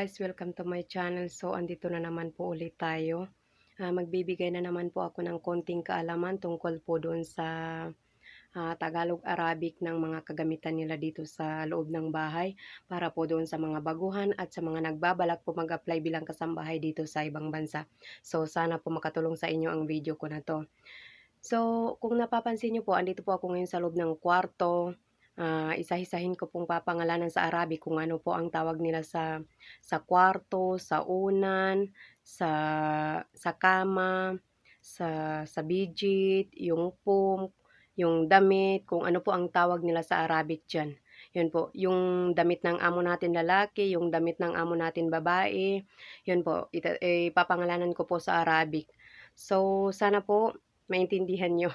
guys, welcome to my channel. So, andito na naman po ulit tayo. Magbibigay na naman po ako ng konting kaalaman tungkol po doon sa Tagalog Arabic ng mga kagamitan nila dito sa loob ng bahay para po doon sa mga baguhan at sa mga nagbabalak po mag-apply bilang kasambahay dito sa ibang bansa. So, sana po makatulong sa inyo ang video ko na to. So, kung napapansin niyo po, andito po ako ngayon sa loob ng kwarto. Isa-isahin ko pong papangalanan sa Arabic kung ano po ang tawag nila sa kwarto, sa unan, sa kama, sa bidget, yung pum, yung damit, kung ano po ang tawag nila sa Arabic diyan. Yun po, yung damit ng amo natin lalaki, yung damit ng amo natin babae, yun po, papangalanan ko po sa Arabic. So, sana po maintindihan niyo.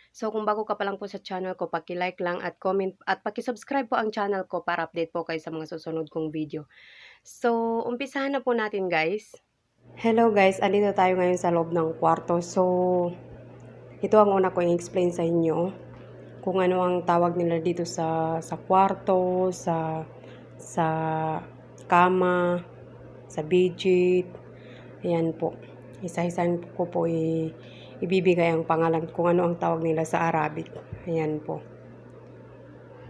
So, kung bago ka pa lang po sa channel ko, paki-like lang at comment at paki-subscribe po ang channel ko para update po kayo sa mga susunod kong video. So, umpisahan na po natin guys. Hello guys, andito tayo ngayon sa loob ng kwarto. So, ito ang una ko i-explain sa inyo kung ano ang tawag nila dito sa kwarto, sa kama, sa bidget. Ayan po. Isa-isahin ko po ibibigay ang pangalan kung ano ang tawag nila sa Arabic. Ayan po.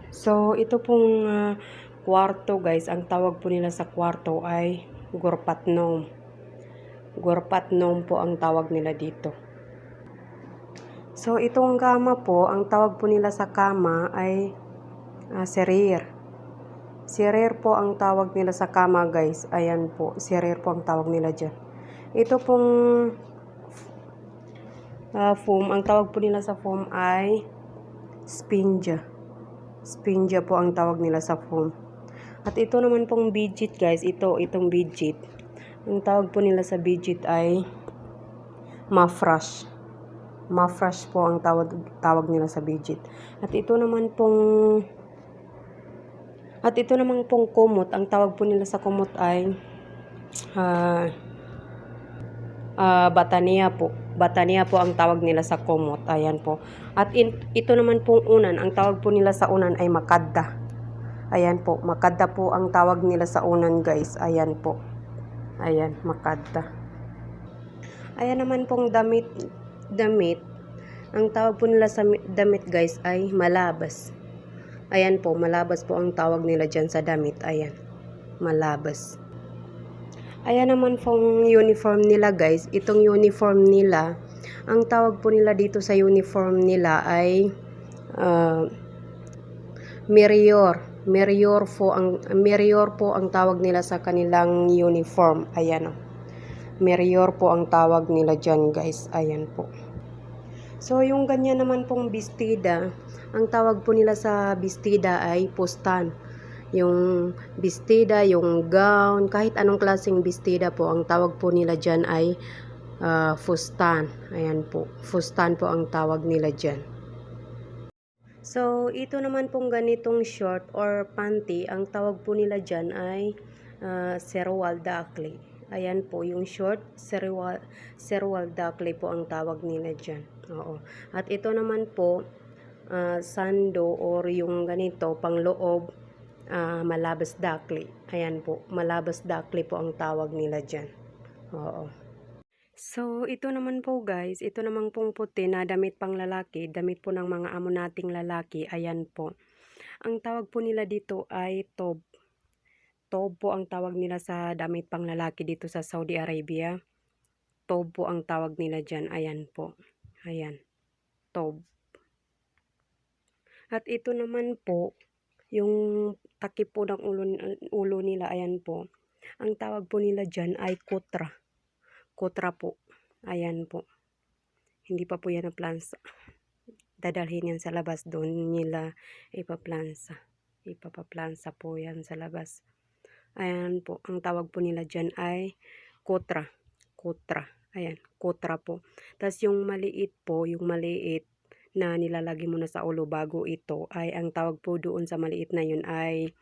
So, ito pong kwarto guys, ang tawag po nila sa kwarto ay gurpatnom. Gurpatnom po ang tawag nila dito. So, itong kama po, ang tawag po nila sa kama ay serir. Serir po ang tawag nila sa kama guys. Ayan po, serir po ang tawag nila dyan. Ito pong foam, ang tawag po nila sa foam ay spinja. Spinja po ang tawag nila sa foam. At ito naman pong bidget guys, itong bidget. Ang tawag po nila sa bidget ay mafrash. Mafrash po ang tawag nila sa bidget. At ito naman pong kumot, ang tawag po nila sa kumot ay batania po. Batania po ang tawag nila sa kumot. Ayan po. At ito naman pong unan, ang tawag po nila sa unan ay makadda. Ayan po. Makadda po ang tawag nila sa unan guys. Ayan po. Ayan, makadda. Ayan naman pong damit. Ang tawag po nila sa damit guys ay malabas. Ayan po, malabas po ang tawag nila dyan sa damit. Ayan, malabas. Ayan naman pong uniform nila guys. Itong uniform nila, ang tawag po nila dito sa uniform nila ay merior. Merior po ang tawag nila sa kanilang uniform. Ayan o. Merior po ang tawag nila dyan guys. Ayan po. So, yung ganyan naman pong bestida, ang tawag po nila sa bestida ay pustan. Yung bestida, yung gown, kahit anong klaseng bestida po, ang tawag po nila dyan ay fustan. Ayan po, fustan po ang tawag nila dyan. So, ito naman pong ganitong short or panty, ang tawag po nila dyan ay serwal dakli. Ayan po, yung short, serwal dakli po ang tawag nila dyan. Oo. At ito naman po, sando or yung ganito, pangloob, malabas dakli. Ayan po, malabas dakli po ang tawag nila dyan. Oo. So, ito naman po guys, ito naman pong puti na damit pang lalaki, damit po ng mga amo nating lalaki. Ayan po. Ang tawag po nila dito ay tob. Tob po ang tawag nila sa damit pang lalaki dito sa Saudi Arabia. Tob po ang tawag nila dyan. Ayan po. Ayan. Tob. At ito naman po, yung takip po ng ulo nila, ayan po. Ang tawag po nila dyan ay kutra. Kutra po. Ayan po. Hindi pa po yan na plansa. Dadalhin yan sa labas. Doon nila ipaplansa. Ipapaplansa po yan sa labas. Ayan po. Ang tawag po nila dyan ay kutra. Kutra. Ayan. Kutra po. Tapos yung maliit po, yung maliit na nilalagay mo na sa ulo bago ito ay ang tawag po doon sa maliit na yun ay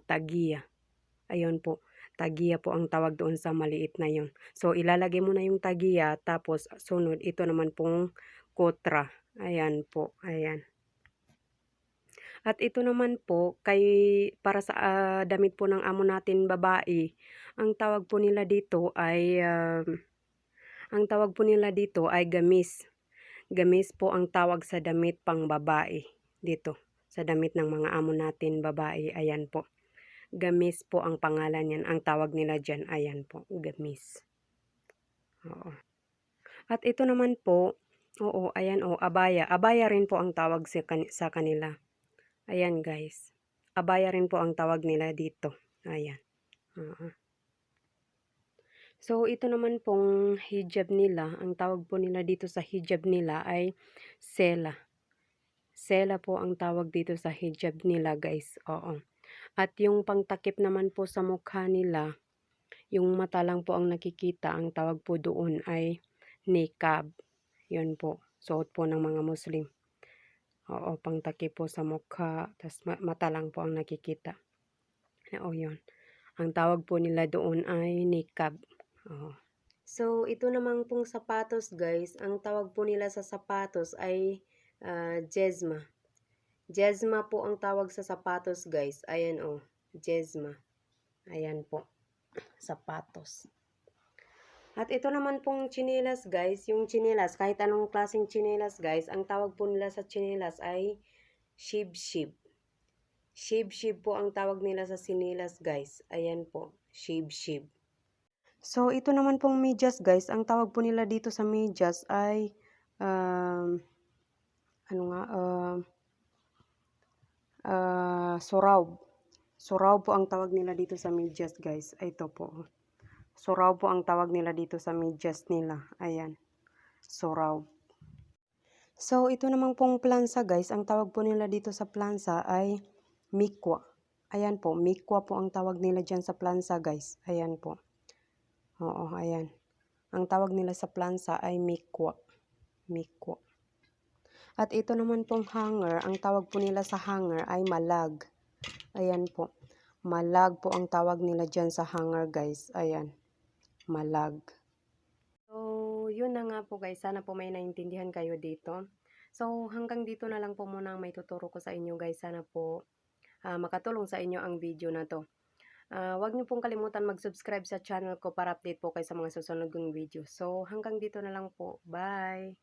tagiya. Ayun po, tagiya po ang tawag doon sa maliit na yun. So, ilalagay mo na yung tagiya, tapos sunod, ito naman pong kotra. Ayan po, ayan. At ito naman po para sa, damit po ng amo natin babae, ang tawag po nila dito ay, gamis. Gamis po ang tawag sa damit pang-babae dito, sa damit ng mga amo natin babae, ayan po. Gamis po ang pangalan niyan, ang tawag nila diyan, ayan po, gamis. Oo. At ito naman po, oo, ayan, oh, abaya. Abaya rin po ang tawag sa kanila. Ayan guys, abaya rin po ang tawag nila dito, ayan. Oo. So, ito naman pong hijab nila, ang tawag po nila dito sa hijab nila ay sela. Sela po ang tawag dito sa hijab nila guys, oo. At yung pangtakip naman po sa mukha nila, yung mata lang po ang nakikita, ang tawag po doon ay niqab. Yun po, suot po ng mga Muslim. Oo, pangtakip po sa mukha, tas mata lang po ang nakikita. Oo, yun. Ang tawag po nila doon ay niqab. Oo. So, ito namang pong sapatos guys, ang tawag po nila sa sapatos ay jezma. Jezma po ang tawag sa sapatos guys. Ayan oh, jezma. Ayan po, sapatos. At ito naman pong tsinelas guys, yung tsinelas, kahit anong klaseng tsinelas guys, ang tawag po nila sa tsinelas ay shib-shib. Shib-shib po ang tawag nila sa tsinelas guys. Ayan po, shib-shib. So, ito naman pong medyas guys, ang tawag po nila dito sa medyas ay, suraw. Suraw po ang tawag nila dito sa medyas guys. Ito po. Suraw po ang tawag nila dito sa medyas nila. Ayan. Suraw. So, ito namang pong plansa guys. Ang tawag po nila dito sa plansa ay mikwa. Ayan po. Mikwa po ang tawag nila dyan sa plansa guys. Ayan po. Oo, ayan. Ang tawag nila sa plansa ay mikwa. Mikwa. At ito naman pong hanger. Ang tawag po nila sa hanger ay malag. Ayan po. Malag po ang tawag nila dyan sa hanger guys. Ayan. Malag. So, yun na nga po guys. Sana po may naintindihan kayo dito. So, hanggang dito na lang po muna ang may tuturo ko sa inyo guys. Sana po makatulong sa inyo ang video na to. Huwag niyo pong kalimutan mag-subscribe sa channel ko para update po kayo sa mga susunod kong video. So, hanggang dito na lang po. Bye!